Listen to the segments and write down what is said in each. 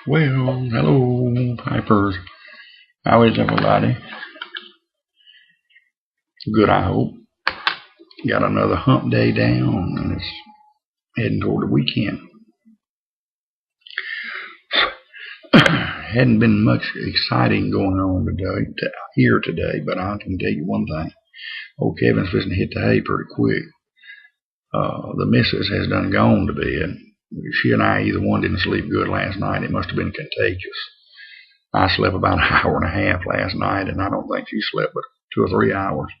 Well, hello, Pipers. How is everybody? Good, I hope. Got another hump day down, and it's heading toward the weekend. Hadn't been much exciting going on today, but I can tell you one thing. Old Kevin's fixing to hit the hay pretty quick. The missus has done gone to bed. She and I, either one, didn't sleep good last night. It must have been contagious. I slept about an hour and a half last night, and I don't think she slept but 2 or 3 hours.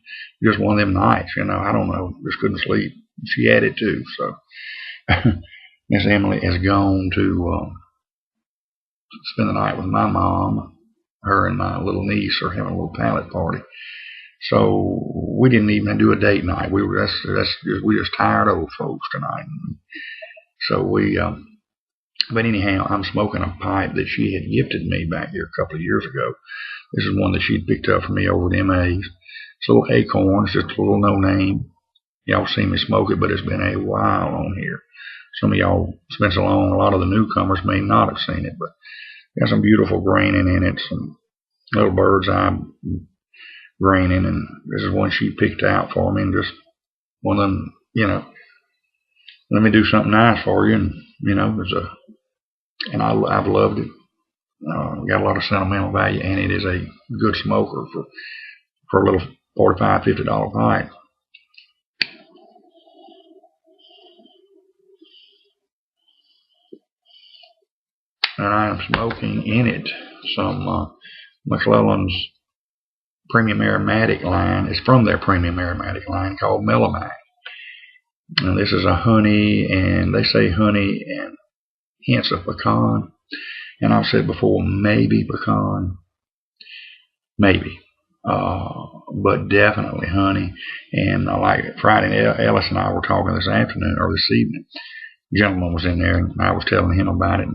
Just one of them nights, I don't know. Just couldn't sleep. She had it too. So Miss Emily has gone to spend the night with my mom. Her and my little niece are having a little pallet party. So we didn't even do a date night. We just tired old folks tonight. So but anyhow, I'm smoking a pipe that she had gifted me back here a couple of years ago. This is one that she'd picked up for me over at MA's. It's a little acorn. It's just a little no name. Y'all seen me smoke it, but it's been a while on here. Some of y'all, it's been so long, a lot of the newcomers may not have seen it, but got some beautiful graining in it, some little bird's eye graining, and this is one she picked out for me, and just one of them, let me do something nice for you, and I've loved it. Got a lot of sentimental value, and it is a good smoker for a little $45, $50 pipe. And I am smoking in it some McClellan's premium aromatic line. It's from their premium aromatic line called Melamine. And this is a honey, and they say honey and hints of pecan. And I've said before, maybe pecan, maybe, but definitely honey. And like Friday, Ellis and I were talking this afternoon or this evening. The gentleman was in there, and I was telling him about it.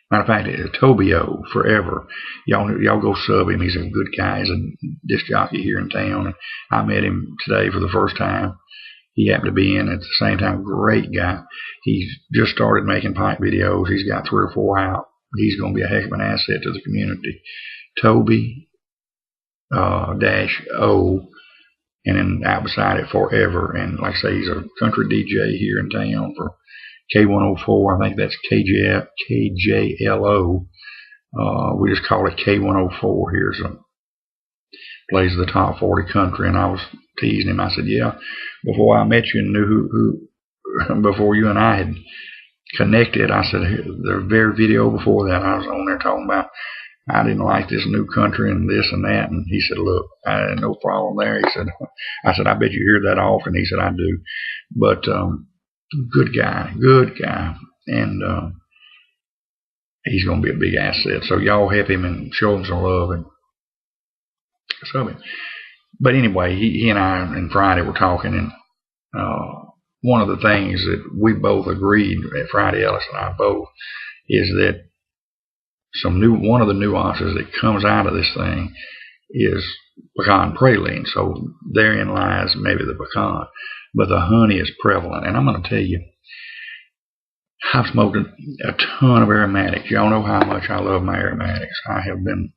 Matter of fact, Tobio forever. Y'all go sub him. He's a good guy. He's a disc jockey here in town, and I met him today for the first time. He happened to be in at the same time. Great guy. He's just started making pipe videos. He's got 3 or 4 out. He's going to be a heck of an asset to the community. Toby -O, and then out beside it forever. And like I say, he's a country DJ here in town for K104. I think that's KJLO. We just call it K104 here. So plays the top 40 country. And I was teasing him. I said, yeah, before I met you and knew who before you and I had connected, I said, the very video before that, I was on there talking about I didn't like this new country and this and that. And he said, look, I had no problem there. He said, I bet you hear that often. He said, I do. But good guy, and he's going to be a big asset. So y'all help him and show him some love and sub him. But anyway, he and I and Friday were talking, and one of the things that we both agreed, Friday Ellis and I both, is that one of the nuances that comes out of this thing is pecan praline. So therein lies maybe the pecan, but the honey is prevalent. And I'm going to tell you, I've smoked a ton of aromatics. Y'all know how much I love my aromatics. I have been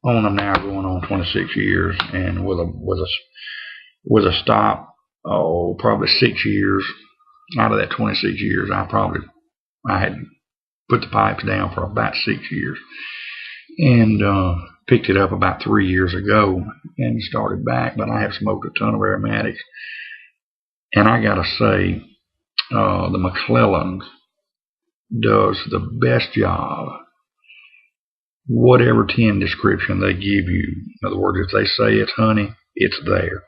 on them now, going on 26 years, and with a stop, probably 6 years. Out of that 26 years, I had put the pipes down for about 6 years, and picked it up about 3 years ago and started back. But I have smoked a ton of aromatics, and I gotta say, the McClellan does the best job. Whatever tin description they give you, in other words, if they say it's honey, it's there.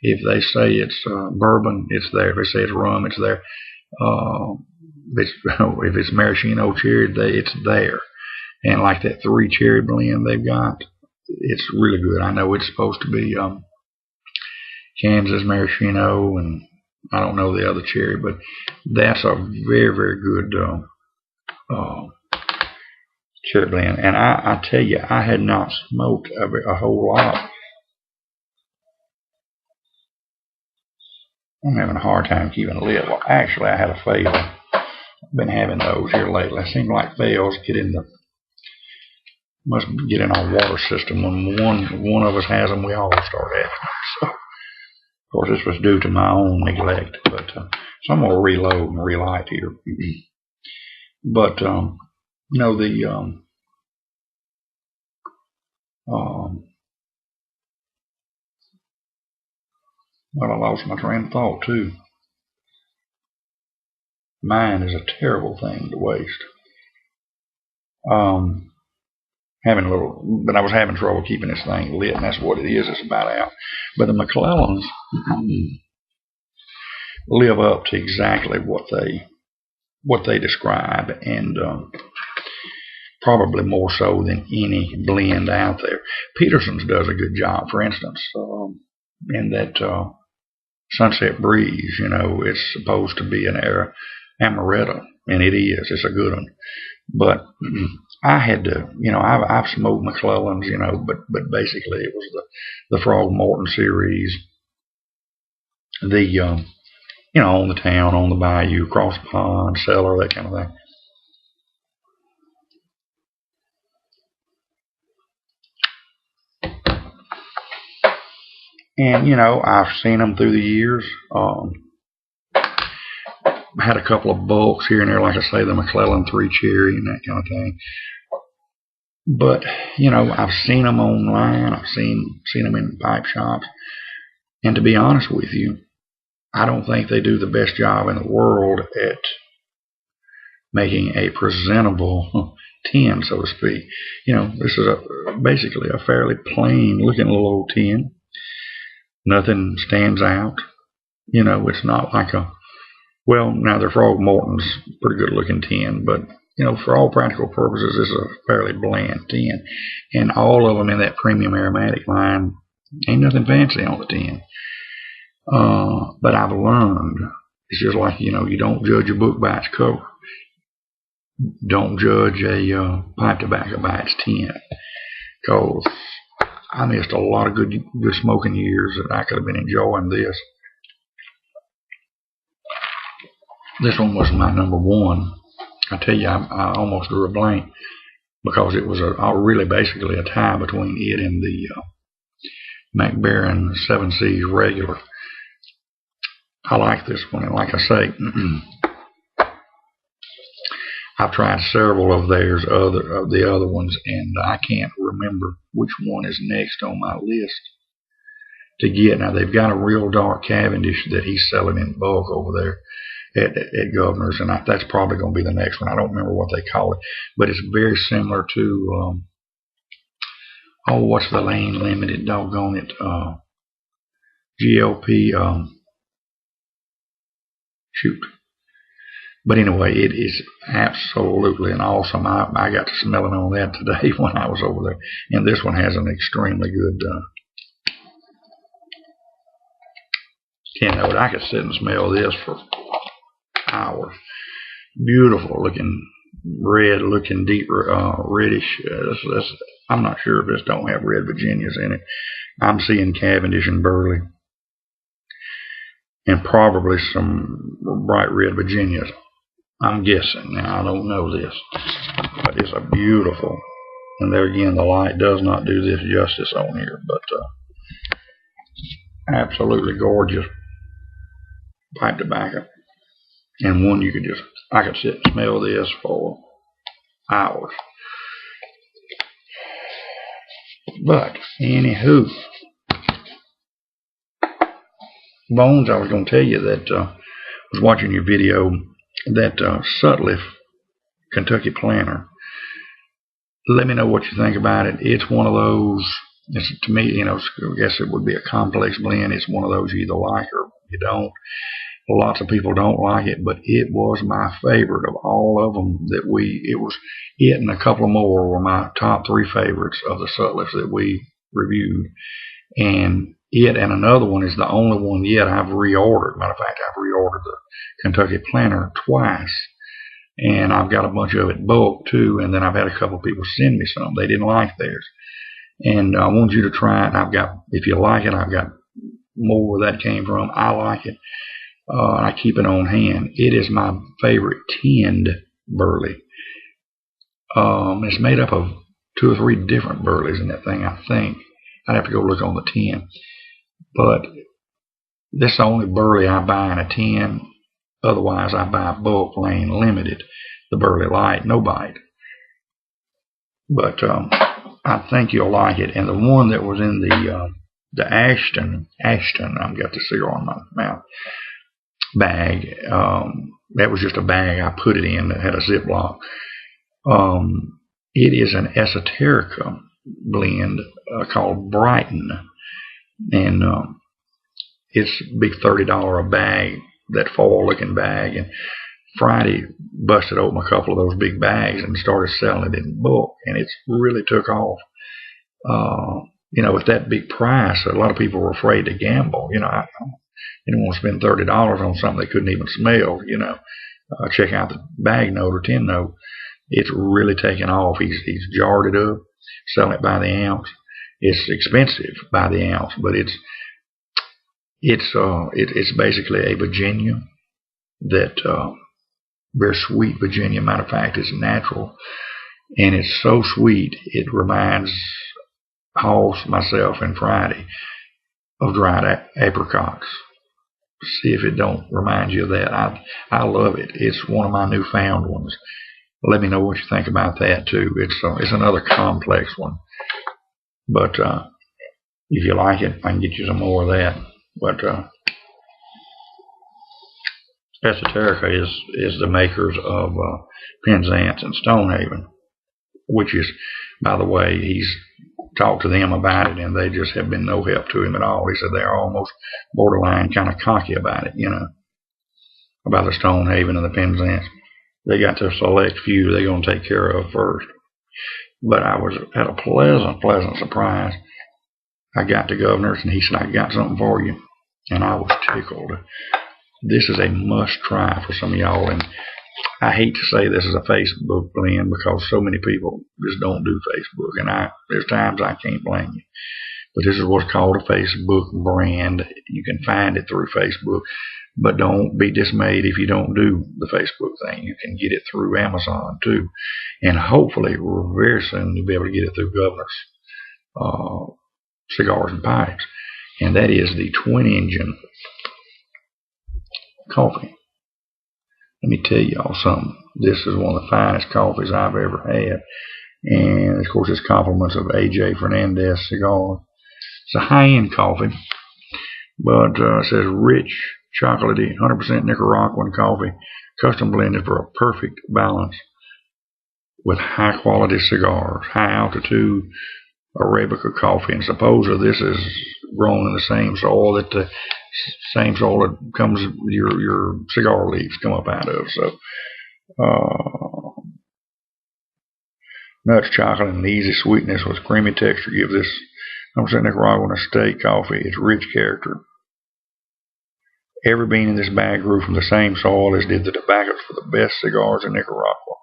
If they say it's bourbon, it's there. If they say it's rum, it's there. If it's maraschino cherry, it's there. And like that 3 cherry blend they've got, it's really good. I know it's supposed to be Kansas maraschino, and I don't know the other cherry, but that's a very, very good cherry blend. And I tell you, I had not smoked a whole lot I'm having a hard time keeping it lit. Well, actually, I had a fail. I've been having those here lately. It seems like fails must get in our water system. When one of us has them, we all start having them. So, of course, this was due to my own neglect. But so I'm going to reload and relight here. But well, I lost my train of thought too. Mine is a terrible thing to waste. But I was having trouble keeping this thing lit, and that's what it is. It's about out. But the McClellans live up to exactly what they describe, and probably more so than any blend out there. Peterson's does a good job, for instance, in that Sunset Breeze. It's supposed to be an amaretto, and it is. It's a good one. But I had to, I've smoked McClellans, but basically it was the Frog Morton series, on the town, on the bayou, across the pond, cellar, that kind of thing. And, I've seen them through the years. Had a couple of bulks here and there, like I say, the McClellan 3 Cherry and that kind of thing. But, I've seen them online. I've seen them in pipe shops. And to be honest with you, I don't think they do the best job in the world at making a presentable tin, so to speak. This is basically a fairly plain looking little old tin. Nothing stands out. It's not like now their Frog Morton's pretty good looking tin, but for all practical purposes, this is a fairly bland tin. And all of them in that premium aromatic line, ain't nothing fancy on the tin. But I've learned, it's just like, you don't judge a book by its cover. Don't judge a pipe tobacco by its tin. Because I missed a lot of good smoking years that I could have been enjoying this. This one was my number one. I tell you, I almost drew a blank because it was really basically a tie between it and the McBaron 7 Seas regular. I like this one, and like I say, I've tried several of the other ones, and I can't remember which one is next on my list to get. Now, they've got a real dark Cavendish that he's selling in bulk over there at Governor's, and that's probably going to be the next one. I don't remember what they call it, but it's very similar to what's the Lane Limited, doggone it, GLP, shoot. But anyway, it is absolutely an awesome. I got to smelling on that today when I was over there, and this one has an extremely good tin note. I could sit and smell this for hours. Beautiful looking, red looking, deep reddish. I'm not sure if this don't have red Virginias in it. I'm seeing Cavendish and Burley, and probably some bright red Virginias. I'm guessing. Now, I don't know this, but it's a beautiful, and there again, the light does not do this justice on here, but absolutely gorgeous pipe tobacco. And one I could sit and smell this for hours. But, anywho, Bones, I was going to tell you that I was watching your video, that Sutliff Kentucky Planter. Let me know what you think about it. It's one of those, to me, I guess it would be a complex blend. It's one of those you either like or you don't. Lots of people don't like it, but it was my favorite of all of them it was it and a couple more were my top 3 favorites of the Sutliffs that we reviewed. And it and another one is the only one yet I've reordered. Matter of fact, I've reordered the Kentucky Planter twice, and I've got a bunch of it bulk too, and then I've had a couple of people send me some. They didn't like theirs, and I want you to try it. If you like it, I've got more where that came from. I like it. And I keep it on hand. It is my favorite tinned burley. It's made up of 2 or 3 different burleys in that thing, I think. I'd have to go look on the tin. But this is the only burley I buy in a tin. Otherwise, I buy bulk, plain, limited. The burley light, no bite. But I think you'll like it. And the one that was in the Ashton, I've got the cigar in my mouth, bag. That was just a bag I put it in that had a Ziploc. It is an Esoterica blend called Brighton, and it's a big $30 a bag, that foil-looking bag. And Friday busted open a couple of those big bags and started selling it in bulk, and it's really took off. With that big price, a lot of people were afraid to gamble. I didn't want to spend $30 on something they couldn't even smell. Check out the bag note or tin note. It's really taken off. He's jarred it up, selling it by the ounce. It's expensive by the ounce, but it's basically a Virginia that very sweet Virginia. Matter of fact, it's natural, and it's so sweet it reminds Hoss, myself, and Friday of dried apricots. See if it don't remind you of that. I love it. It's one of my newfound ones. Let me know what you think about that too. It's another complex one, but if you like it, I can get you some more of that. But Esoterica is the makers of Penzance and Stonehaven, which is, by the way, he's talked to them about it, and they just have been no help to him at all. He said they're almost borderline kind of cocky about it, about the Stonehaven and the Penzance. They got their select few they're going to take care of first. But I was at a pleasant surprise. I got to Governor's, and he said, I got something for you. And I was tickled. This is a must try for some of y'all. And I hate to say this is a Facebook blend because so many people just don't do Facebook. And there's times I can't blame you. But this is what's called a Facebook brand. You can find it through Facebook. But don't be dismayed if you don't do the Facebook thing. You can get it through Amazon too. And hopefully, very soon, you'll be able to get it through Governor's Cigars and Pipes. And that is the Twin Engine coffee. Let me tell y'all something. This is one of the finest coffees I've ever had. And, of course, it's compliments of A.J. Fernandez Cigar. It's a high-end coffee. But it says rich, chocolatey, 100% Nicaraguan coffee, custom blended for a perfect balance with high-quality cigars, high-altitude Arabica coffee. And supposedly this is grown in the same soil that comes your cigar leaves come up out of. So, nuts, chocolate, and easy sweetness with creamy texture give this 100% Nicaraguan estate coffee its rich character. Every bean in this bag grew from the same soil as did the tobaccos for the best cigars in Nicaragua.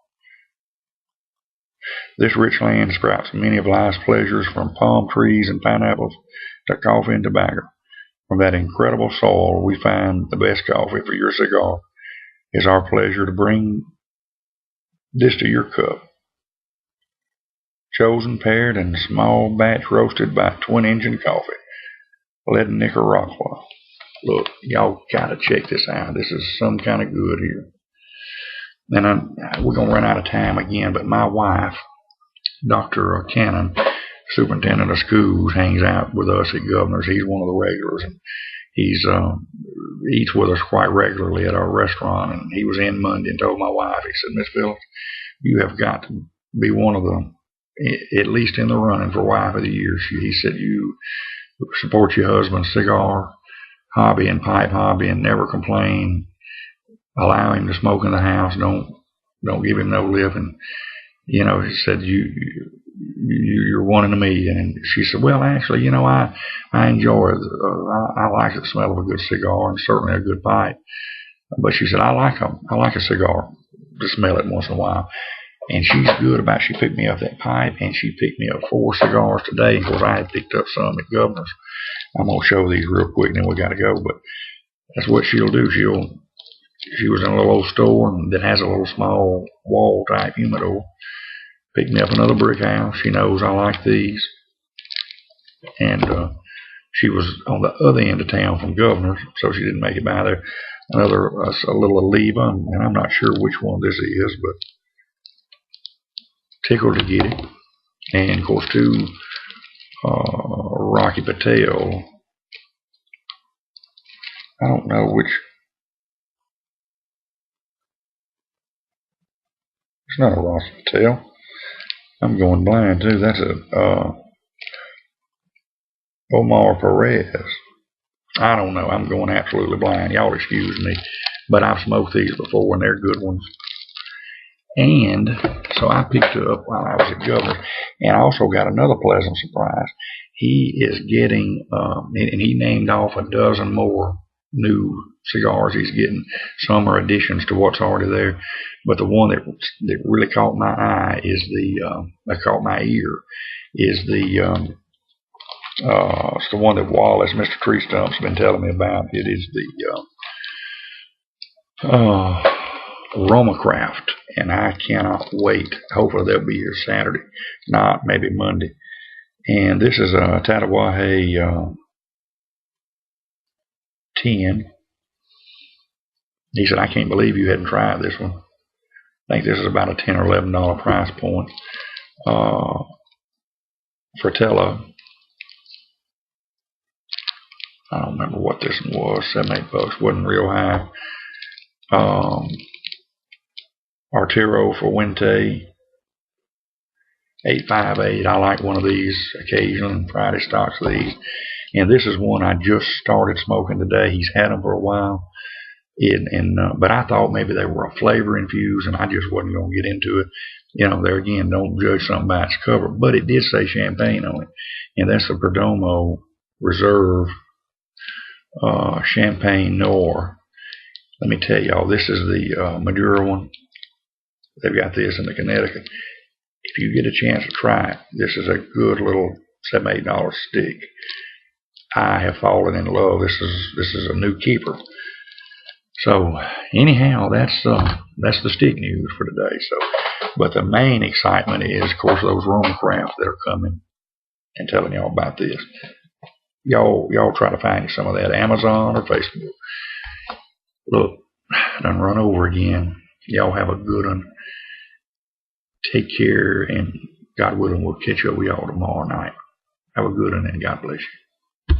This rich land sprouts many of life's pleasures, from palm trees and pineapples to coffee and tobacco. From that incredible soil, we find the best coffee for your cigar. It's our pleasure to bring this to your cup. Chosen, paired, and small batch roasted by Twin Engine Coffee, led in Nicaragua. Look, y'all gotta check this out. This is some kind of good here. And we're gonna run out of time again, but my wife, Dr. Cannon, superintendent of schools, hangs out with us at Governor's. He's one of the regulars, and he's eats with us quite regularly at our restaurant. And he was in Monday and told my wife, he said, Miss Phillips, you have got to be one of the, at least in the running for Wife of the Year. He said, you support your husband's cigar hobby and pipe hobby and never complain. Allow him to smoke in the house. Don't give him no lip. And he said you're one in a million. And she said, well, actually, I enjoy it. I like the smell of a good cigar and certainly a good pipe. But she said I like a cigar to smell it once in a while. And she's good about. She picked me up that pipe, and she picked me up 4 cigars today. Of course, I had picked up some at Governor's. I'm gonna show these real quick, and then we gotta go. But that's what she'll do. She was in a little old store that has a little small wall type humidor. Picked me up another brick house. She knows I like these, and she was on the other end of town from Governor's, so she didn't make it by there. Another a little Oliva, and I'm not sure which one this is, but tickled to get it. And of course, two Rocky Patel. I don't know which. It's not a Rocky Patel. I'm going blind too. That's a Omar Perez. I don't know. I'm going absolutely blind. Y'all excuse me. But I've smoked these before, and they're good ones. And so I picked it up while I was at Governor's. And I also got another pleasant surprise. He is getting, and he named off a dozen more new cigars he's getting. Some are additions to what's already there. But the one that really caught my eye is that caught my ear, is it's the one that Wallace, Mr. Tree Stump's been telling me about. It is the Romacraft, and I cannot wait. Hopefully they'll be here Saturday, not maybe Monday. And this is a Tatawahe 10. He said, I can't believe you hadn't tried this one. I think this is about a $10 or $11 price point. Fratello. I don't remember what this one was. $7-8. Wasn't real high. Arturo Fuente. 858. I like one of these occasionally. Friday stocks these. And this is one I just started smoking today. He's had them for a while. But I thought maybe they were a flavor infused, and I just wasn't going to get into it. You know, there again, don't judge something by its cover. But it did say champagne on it. And that's the Perdomo Reserve Champagne Noir. Let me tell y'all, this is the Madura one. They've got this in the Connecticut. If you get a chance to try it, this is a good little $7-8 stick. I have fallen in love. This is a new keeper. So anyhow, that's the stick news for today. So, but the main excitement is, of course, those Romacraft that are coming and telling y'all about this. Y'all try to find some of that Amazon or Facebook. Look, done run over again. Y'all have a good one. Take care, and God willing, we'll catch up with y'all tomorrow night. Have a good one, and God bless you.